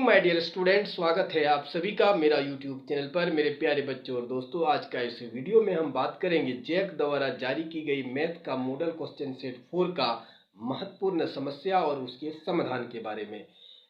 Morning my dear student, स्वागत है आप सभी का मेरा यूट्यूब चैनल पर। मेरे प्यारे बच्चों और दोस्तों, आज का इस वीडियो में हम बात करेंगे जैक द्वारा जारी की गई मैथ का मॉडल क्वेश्चन सेट 4 का महत्वपूर्ण समस्या और उसके समाधान के बारे में।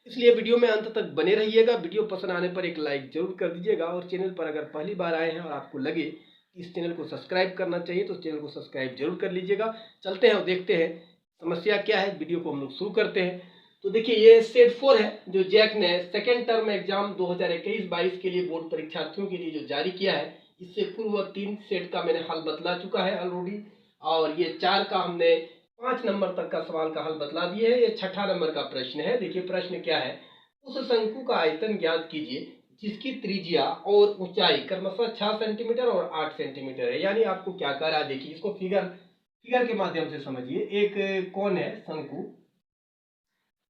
इसलिए वीडियो में अंत तक बने रहिएगा। वीडियो पसंद आने पर एक लाइक जरूर कर दीजिएगा और चैनल पर अगर पहली बार आए हैं और आपको लगे कि इस चैनल को सब्सक्राइब करना चाहिए तो चैनल को सब्सक्राइब जरूर कर लीजिएगा। चलते हैं और देखते हैं समस्या क्या है। वीडियो को हम लोग शुरू करते हैं। तो देखिए, ये सेट 4 है जो जैक ने सेकेंड टर्म एग्जाम 2021-22 के लिए बोर्ड परीक्षार्थियों के लिए जो जारी किया है। इससे पूर्व 3 सेट का मैंने हल बतला चुका है ऑलरेडी, और ये 4 का हमने 5 नंबर तक का सवाल का हल बतला दिए है। ये 6ठा नंबर का प्रश्न है। देखिए प्रश्न क्या है। उस शंकु का आयतन ज्ञात कीजिए जिसकी त्रिज्या और ऊंचाई क्रमशः 6 सेंटीमीटर और 8 सेंटीमीटर है। यानी आपको क्या कर रहा है, देखिए इसको फिगर के माध्यम से समझिए। एक कौन है शंकु,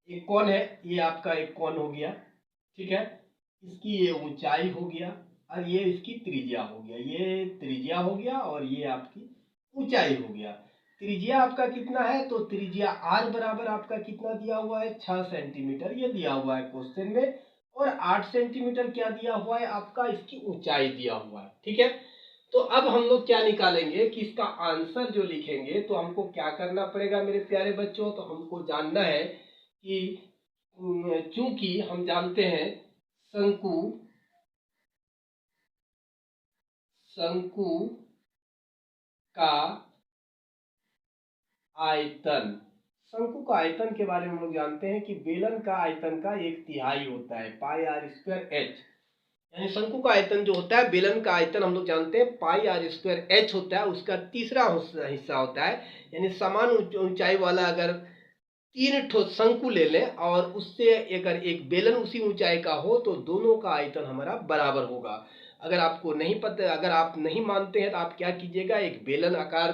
एक कौन है, ये आपका एक कौन हो गया, ठीक है। इसकी ये ऊंचाई हो गया और ये इसकी त्रिज्या हो गया। ये त्रिज्या हो गया और ये आपकी ऊंचाई हो गया। त्रिज्या आपका कितना है, तो त्रिज्या r बराबर आपका कितना दिया हुआ है, 6 सेंटीमीटर ये दिया हुआ है क्वेश्चन में। और 8 सेंटीमीटर क्या दिया हुआ है आपका, इसकी ऊंचाई दिया हुआ है, ठीक है। तो अब हम लोग क्या निकालेंगे कि इसका आंसर जो लिखेंगे, तो हमको क्या करना पड़ेगा मेरे प्यारे बच्चों, तो हमको जानना है कि चूंकि हम जानते हैं शंकु का आयतन, शंकु का आयतन के बारे में हम लोग जानते हैं कि बेलन का आयतन का 1/3 होता है πr²h। यानी शंकु का आयतन जो होता है, बेलन का आयतन हम लोग जानते हैं πr²h होता है। उसका तीसरा हिस्सा होता है, यानी समान ऊंचाई वाला अगर 3 ठो शंकु ले लें और उससे अगर एक बेलन उसी ऊंचाई का हो तो दोनों का आयतन हमारा बराबर होगा। अगर आपको नहीं पता, अगर आप नहीं मानते हैं तो आप क्या कीजिएगा, एक बेलन आकार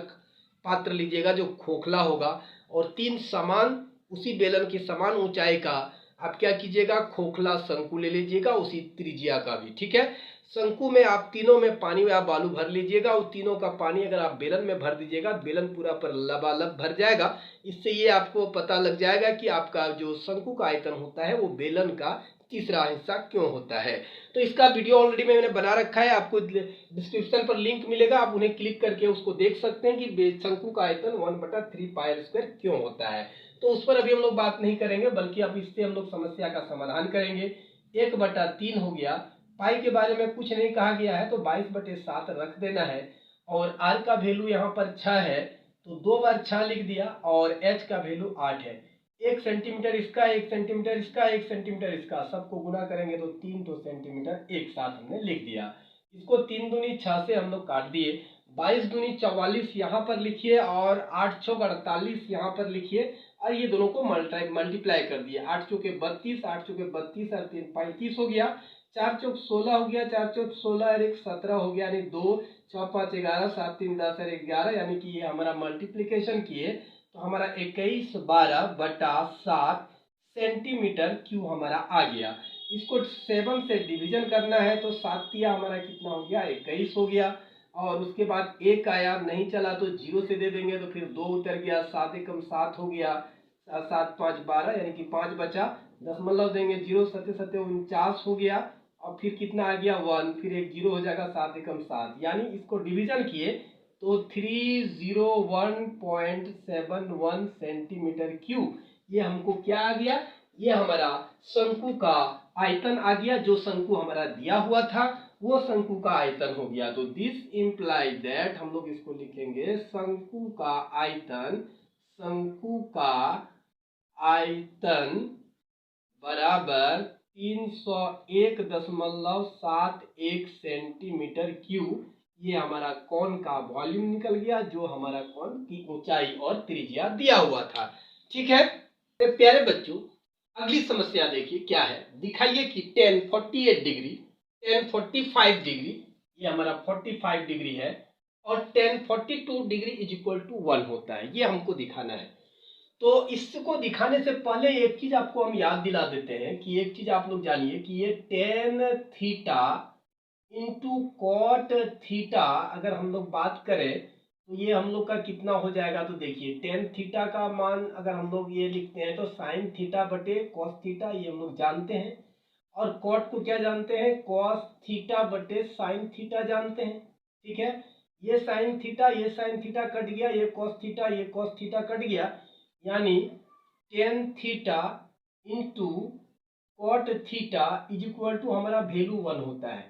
पात्र लीजिएगा जो खोखला होगा और 3 समान उसी बेलन की समान ऊंचाई का आप क्या कीजिएगा, खोखला शंकु ले लीजिएगा उसी त्रिज्या का भी, ठीक है। शंकु में आप तीनों में पानी या बालू भर लीजिएगा और तीनों का पानी अगर आप बेलन में भर दीजिएगा, बेलन पूरा पर लबालब भर जाएगा। इससे ये आपको पता लग जाएगा कि आपका जो शंकु का आयतन होता है वो बेलन का तीसरा हिस्सा क्यों होता है। तो इसका वीडियो ऑलरेडी मैंने बना रखा है, आपको डिस्क्रिप्शन पर लिंक मिलेगा, आप उन्हें क्लिक करके उसको देख सकते हैं कि शंकु का आयतन 1/3 πr² क्यों होता है। तो उस पर अभी हम लोग बात नहीं करेंगे, बल्कि अब इससे हम लोग समस्या का समाधान करेंगे। 1/3 हो गया, पाई के बारे में कुछ नहीं कहा गया है तो 22/7 रख देना है। और r का वैल्यू यहाँ पर 6 है तो 2 बार 6 लिख दिया और h का वैल्यू 8 है। 1 सेंटीमीटर इसका, 1 सेंटीमीटर इसका, 1 सेंटीमीटर इसका, सबको गुना करेंगे तो 3 सेंटीमीटर एक साथ हमने लिख दिया। इसको 3 दूनी 6 से हम लोग काट दिए। 22 दूनी 44 यहाँ पर लिखिए और 8 चौक 48 यहाँ पर लिखिए और ये दोनों को मल्टीप्लाई कर दिए। 8 चौके 32, 8 चौके 32 और 3 35 हो गया। 4 चौक 16 हो गया, 4 चौक 16 और 1 17 हो गया, यानी 2 6 5 11 7 3 10 और 1 11, यानी कि ये हमारा मल्टीप्लिकेशन किए तो हमारा 21/12/7 सेंटीमीटर क्यूब हमारा आ गया। इसको 7 से डिवीजन करना है तो 7 तिया हमारा कितना हो गया, 21 हो गया। और उसके बाद 1 आया, नहीं चला तो 0 से दे देंगे तो फिर 2 उतर गया, 7 एकम 7 हो गया, 7 5 12, यानी कि 5 बचा, दशमलव देंगे, 0 7 7 49 हो गया। और फिर कितना आ गया 1, फिर एक 0 हो जाएगा, 7 एकम 7, यानी इसको डिवीजन किए तो 301.71 सेंटीमीटर क्यूब ये हमको क्या आ गया, ये हमारा शंकु का आयतन आ गया। जो शंकु हमारा दिया हुआ था वो शंकु का आयतन हो गया। तो दिस इम्प्लाई दैट, हम लोग इसको लिखेंगे शंकु का आयतन, शंकु का आयतन बराबर 301.71 सेंटीमीटर क्यूब। ये हमारा कौन का वॉल्यूम निकल गया, जो हमारा कौन की ऊंचाई और त्रिज्या दिया हुआ था, ठीक है। तो प्यारे बच्चों, अगली समस्या देखिए क्या है। दिखाइए कि tan 48 डिग्री, tan 45 डिग्री, ये हमारा 45 डिग्री है और tan 42 degree is equal to 1 होता है। ये हमको दिखाना है। तो इसको दिखाने से पहले एक चीज आपको हम याद दिला देते हैं कि एक चीज आप लोग जानिए कि ये tan theta into cot theta अगर हम लोग बात करें तो ये हम लोग का कितना हो जाएगा। तो देखिए tan थीटा का मान अगर हम लोग ये लिखते हैं तो साइन थीटा बटे कॉस थीटा, ये हम लोग जानते हैं। और कॉट को क्या जानते हैं, कॉस थीटा बटे साइन थीटा जानते हैं। ठीक है, ये साइन थीटा कट गया, ये कॉस थीटा कट गया, यानी tan theta into cot theta is equal to हमारा वैल्यू 1 होता है।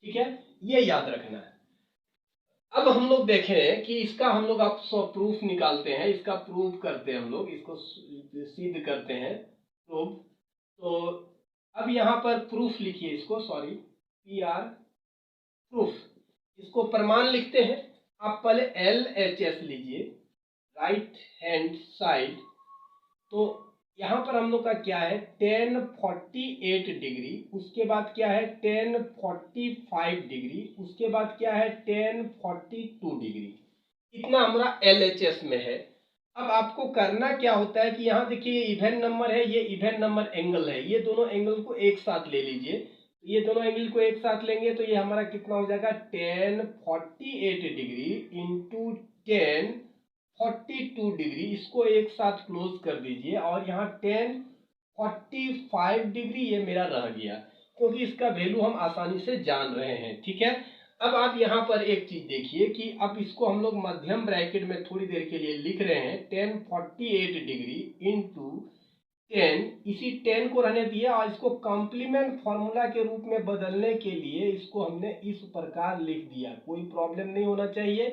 ठीक है, ये याद रखना है। अब हम लोग देखें कि इसका हम लोग आप प्रूफ निकालते हैं, इसका प्रूफ करते हैं, हम लोग इसको सिद्ध करते हैं प्रूफ। तो अब यहाँ पर प्रूफ लिखिए इसको, सॉरी PR प्रूफ, इसको प्रमाण लिखते हैं। आप पहले LHS लीजिए, राइट हैंड साइड। तो यहाँ पर हम लोग का क्या है, 1048 डिग्री, उसके बाद क्या है 1045 डिग्री, उसके बाद क्या है 1042 डिग्री, इतना हमारा LHS में है। अब आपको करना क्या होता है कि यहाँ देखिए ये इवन नंबर है, ये इवन नंबर एंगल है, ये दोनों एंगल को एक साथ ले लीजिए। ये दोनों एंगल को एक साथ लेंगे तो ये हमारा कितना हो जाएगा 1048 डिग्री इंटू 1042 डिग्री, इसको एक साथ क्लोज कर दीजिए। और यहाँ 1045 डिग्री ये मेरा रह गया, क्योंकि इसका वैल्यू हम आसानी से जान रहे हैं। ठीक है, अब आप यहाँ पर एक चीज देखिए कि अब इसको हम लोग मध्यम ब्रैकेट में थोड़ी देर के लिए लिख रहे हैं, 1048 डिग्री इंटू 10, इसी 10 को रहने दिया और इसको कॉम्प्लीमेंट फॉर्मूला के रूप में बदलने के लिए इसको हमने इस प्रकार लिख दिया। कोई प्रॉब्लम नहीं होना चाहिए,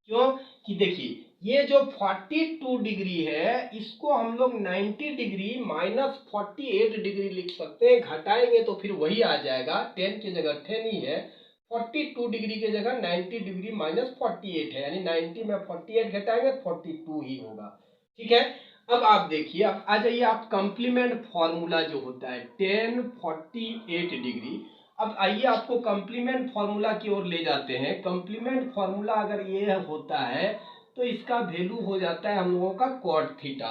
क्यों कि देखिए ये जो 42 डिग्री है इसको हम लोग 90 डिग्री माइनस 48 डिग्री लिख सकते हैं, घटाएंगे तो फिर वही आ जाएगा, 10 की जगह 10 ही है, 42 डिग्री की जगह 90 डिग्री माइनस 48 है, यानी 90 में 48 घटाएंगे 42 ही होगा। ठीक है, अब आप देखिए, अब आ जाइए आप कॉम्प्लीमेंट फॉर्मूला जो होता है 1048 डिग्री। अब आइए आपको कॉम्प्लीमेंट फॉर्मूला की ओर ले जाते हैं। कॉम्प्लीमेंट फॉर्मूला अगर ये होता है तो इसका वैल्यू हो जाता है हम लोगों का कॉट थीटा।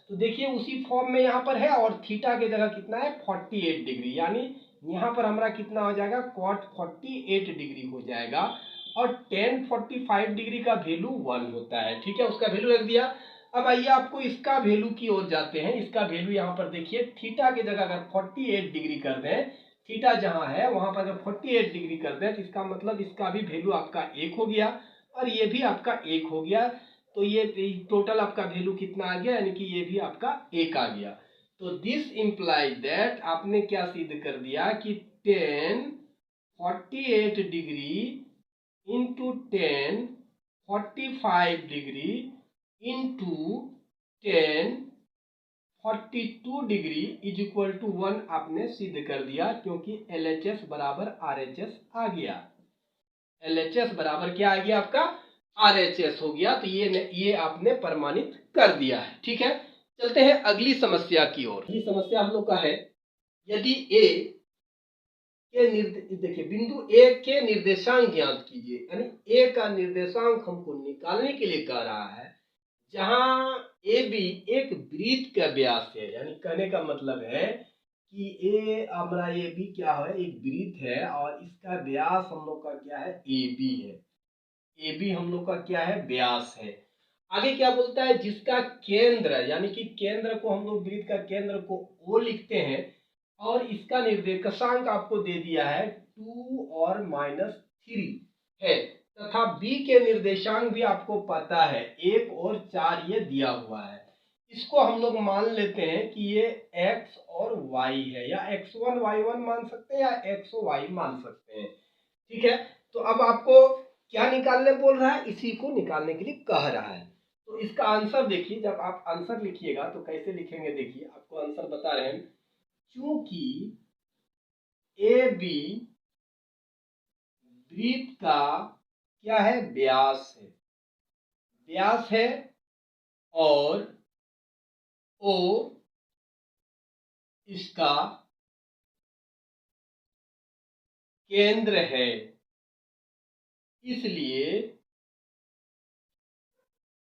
तो देखिए उसी फॉर्म में यहाँ पर है, और थीटा की जगह कितना है 48 डिग्री, यानी यहाँ पर हमारा कितना हो जाएगा कॉट 48 डिग्री हो जाएगा, और 1045 डिग्री का वैल्यू 1 होता है। ठीक है, उसका वैल्यू रख दिया। अब आइए आपको इसका वैल्यू की ओर जाते हैं। इसका वैल्यू यहाँ पर देखिए, थीटा की जगह अगर 48 डिग्री कर दें, थीटा जहां है वहां पर अगर 48 डिग्री कर दें तो इसका मतलब इसका भी वैल्यू आपका 1 हो गया और ये भी आपका 1 हो गया। तो ये टोटल आपका वैल्यू कितना आ गया, यानी कि ये भी आपका 1 आ गया। तो दिस इंप्लाइज दैट आपने क्या सिद्ध कर दिया कि 1048 degree into 1045 degree into 1042 degree is equal to 1 आपने सिद्ध कर दिया, क्योंकि LHS बराबर RHS आ गया। LHS बराबर क्या आ गया आपका RHS हो गया। तो ये आपने प्रमाणित कर दिया है। ठीक है, चलते हैं अगली समस्या की ओर। अगली समस्या हम लोग का है, यदि A के देखिए बिंदु A के निर्देशांक ज्ञात कीजिए, यानी A का निर्देशांक हमको निकालने के लिए कह रहा है, जहां AB एक वृत्त का व्यास है। यानी कहने का मतलब है कि हमारा AB क्या है, एक वृत्त है और इसका व्यास हम लोग का क्या है AB है। AB हम लोग का क्या है व्यास है। आगे क्या बोलता है, जिसका केंद्र, यानी कि केंद्र को हम लोग वृत्त का केंद्र को O लिखते हैं, और इसका निर्देशांक आपको दे दिया है 2 और -3 है, तथा B के निर्देशांक भी आपको पता है 1 और 4 ये दिया हुआ है। इसको हम लोग मान लेते हैं कि ये x और y है, या x1 y1 मान सकते हैं या x y मान सकते हैं। ठीक है, तो अब आपको क्या निकालने बोल रहा है, इसी को निकालने के लिए कह रहा है। तो इसका आंसर देखिए, जब आप आंसर लिखिएगा तो कैसे लिखेंगे, देखिए आपको आंसर बता रहे हैं। क्योंकि AB वृत्त का क्या है व्यास है, व्यास है, और O इसका केंद्र है,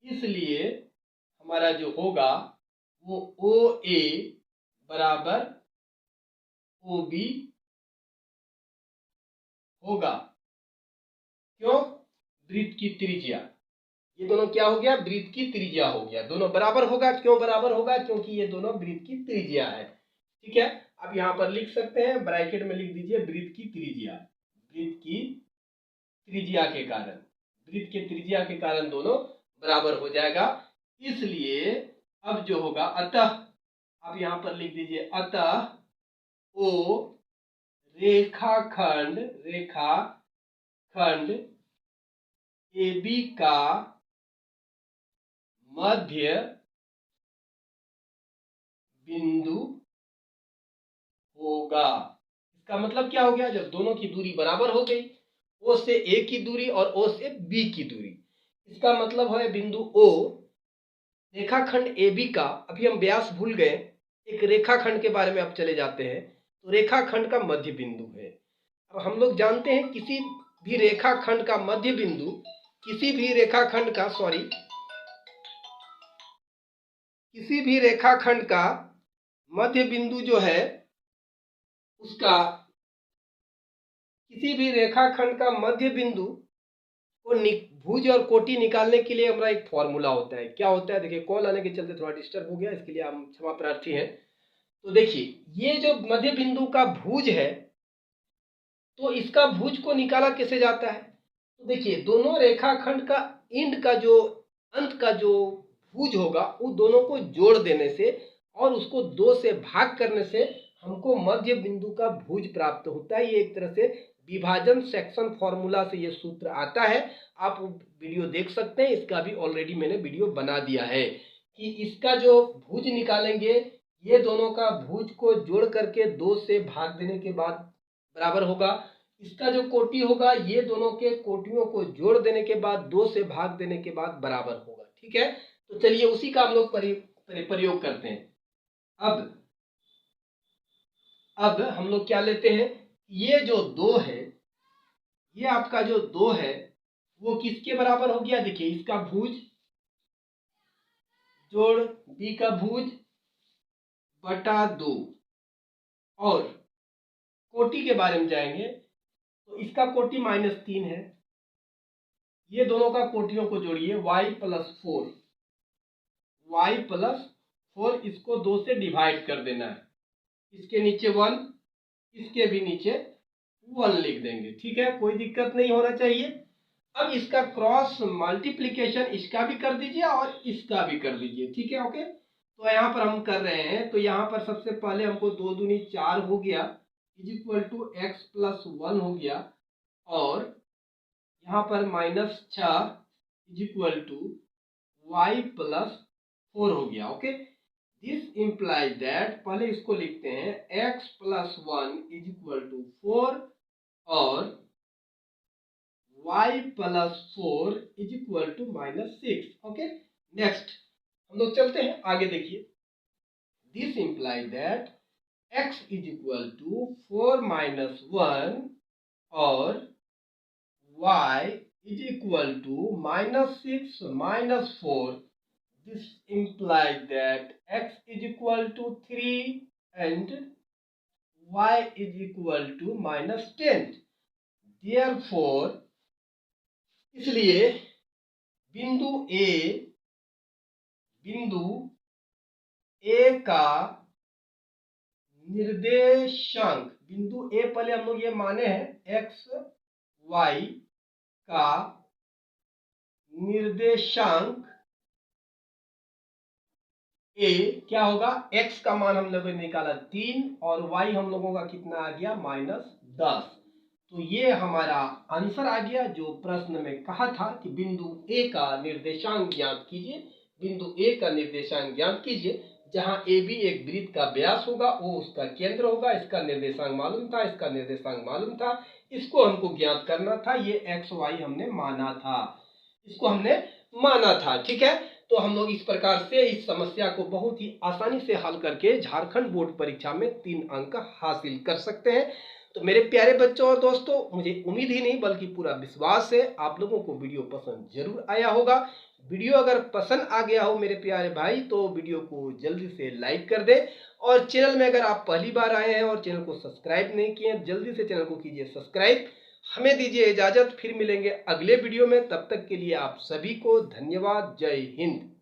इसलिए हमारा जो होगा वो OA बराबर OB होगा। क्यों, वृत्त की त्रिज्या, ये दोनों क्या हो गया वृत्त की त्रिज्या हो गया, दोनों बराबर होगा। क्यों बराबर होगा, क्योंकि ये दोनों वृत्त की त्रिज्या है। ठीक है, आप यहाँ पर लिख सकते हैं, ब्रैकेट में लिख दीजिए वृत्त की त्रिज्या। वृत्त की त्रिज्या के कारण, वृत्त के त्रिज्या के कारण दोनों बराबर हो जाएगा। इसलिए अब जो होगा, अतः आप यहाँ पर लिख दीजिए, अतः ओ रेखाखंड AB का मध्य बिंदु होगा। इसका मतलब क्या हो गया, जब दोनों की दूरी बराबर हो गई, O से A की दूरी और O से B की दूरी, इसका मतलब है बिंदु O रेखाखंड AB का, अभी हम व्यास भूल गए, एक रेखाखंड के बारे में अब चले जाते हैं, तो रेखाखंड का मध्य बिंदु है। अब हम लोग जानते हैं किसी भी रेखाखंड का मध्य बिंदु, किसी भी रेखाखंड का मध्य बिंदु जो है उसका, किसी भी रेखाखंड का मध्य बिंदु को भुज और कोटि निकालने के लिए हमारा एक फॉर्मूला होता है। क्या होता है, देखिए कॉल आने के चलते थोड़ा डिस्टर्ब हो गया, इसके लिए हम क्षमा प्रार्थी हैं। तो देखिए ये जो मध्य बिंदु का भुज है, तो इसका भुज को निकाला कैसे जाता है, तो देखिए दोनों रेखाखंड का एंड का जो अंत का जो भुज होगा, वो दोनों को जोड़ देने से और उसको 2 से भाग करने से हमको मध्य बिंदु का भुज प्राप्त होता है। ये एक तरह से विभाजन सेक्शन फॉर्मूला से ये सूत्र आता है। आप वीडियो देख सकते हैं, इसका भी ऑलरेडी मैंने वीडियो बना दिया है कि इसका जो भुज निकालेंगे, ये दोनों का भुज को जोड़ करके 2 से भाग देने के बाद बराबर होगा। इसका जो कोटि होगा, ये दोनों के कोटियों को जोड़ देने के बाद 2 से भाग देने के बाद बराबर होगा। ठीक है, तो चलिए उसी का हम लोग प्रयोग करते हैं। अब हम लोग क्या लेते हैं, ये जो 2 है, ये आपका जो 2 है वो किसके बराबर हो गया, देखिए इसका भुज जोड़ B का भुज बटा 2, और कोटि के बारे में जाएंगे तो इसका कोटि -3 है। ये दोनों का कोटियों को जोड़िए, y + 4, इसको 2 से डिवाइड कर देना है। इसके नीचे 1, इसके भी नीचे 1 लिख देंगे। ठीक है, कोई दिक्कत नहीं होना चाहिए। अब इसका क्रॉस मल्टीप्लिकेशन इसका भी कर दीजिए और इसका भी कर दीजिए। ठीक है, ओके। तो यहाँ पर हम कर रहे हैं, तो यहाँ पर सबसे पहले हमको 2 दूनी 4 हो गया = x + 1 हो गया, और यहाँ पर -6 = y + 4 हो गया। ओके, दिस इम्प्लाइज दैट, पहले इसको लिखते हैं, x + 1 = 4 और y + 4 = -6। ओके, नेक्स्ट हम लोग चलते हैं आगे। देखिए, दिस इम्प्लाइज दैट x = 4 - 1 और y = -6 - 4. This implies that x = 3 and y = -10. Therefore, इसलिए बिंदु A का निर्देशांक, बिंदु A पहले हम लोग ये माने हैं x y का निर्देशांक A क्या होगा, x का मान हम लोगों ने निकाला 3 और y हम लोगों का कितना आ गया, -10। तो ये हमारा आंसर आ गया जो प्रश्न में कहा था कि बिंदु A का निर्देशांक ज्ञात कीजिए। बिंदु A का निर्देशांक ज्ञात कीजिए, जहां AB एक वृत्त का व्यास होगा, O उसका केंद्र होगा। इसका निर्देशांक मालूम था, इसका निर्देशांक मालूम था, इसको हमको ज्ञात करना था। ये x y हमने माना था, इसको हमने माना था। ठीक है, तो हम लोग इस प्रकार से इस समस्या को बहुत ही आसानी से हल करके झारखंड बोर्ड परीक्षा में 3 अंक हासिल कर सकते हैं। तो मेरे प्यारे बच्चों और दोस्तों, मुझे उम्मीद ही नहीं बल्कि पूरा विश्वास है आप लोगों को वीडियो पसंद जरूर आया होगा। वीडियो अगर पसंद आ गया हो मेरे प्यारे भाई, तो वीडियो को जल्दी से लाइक कर दें, और चैनल में अगर आप पहली बार आए हैं और चैनल को सब्सक्राइब नहीं किए, जल्दी से चैनल को कीजिए सब्सक्राइब। हमें दीजिए इजाजत, फिर मिलेंगे अगले वीडियो में। तब तक के लिए आप सभी को धन्यवाद। जय हिंद।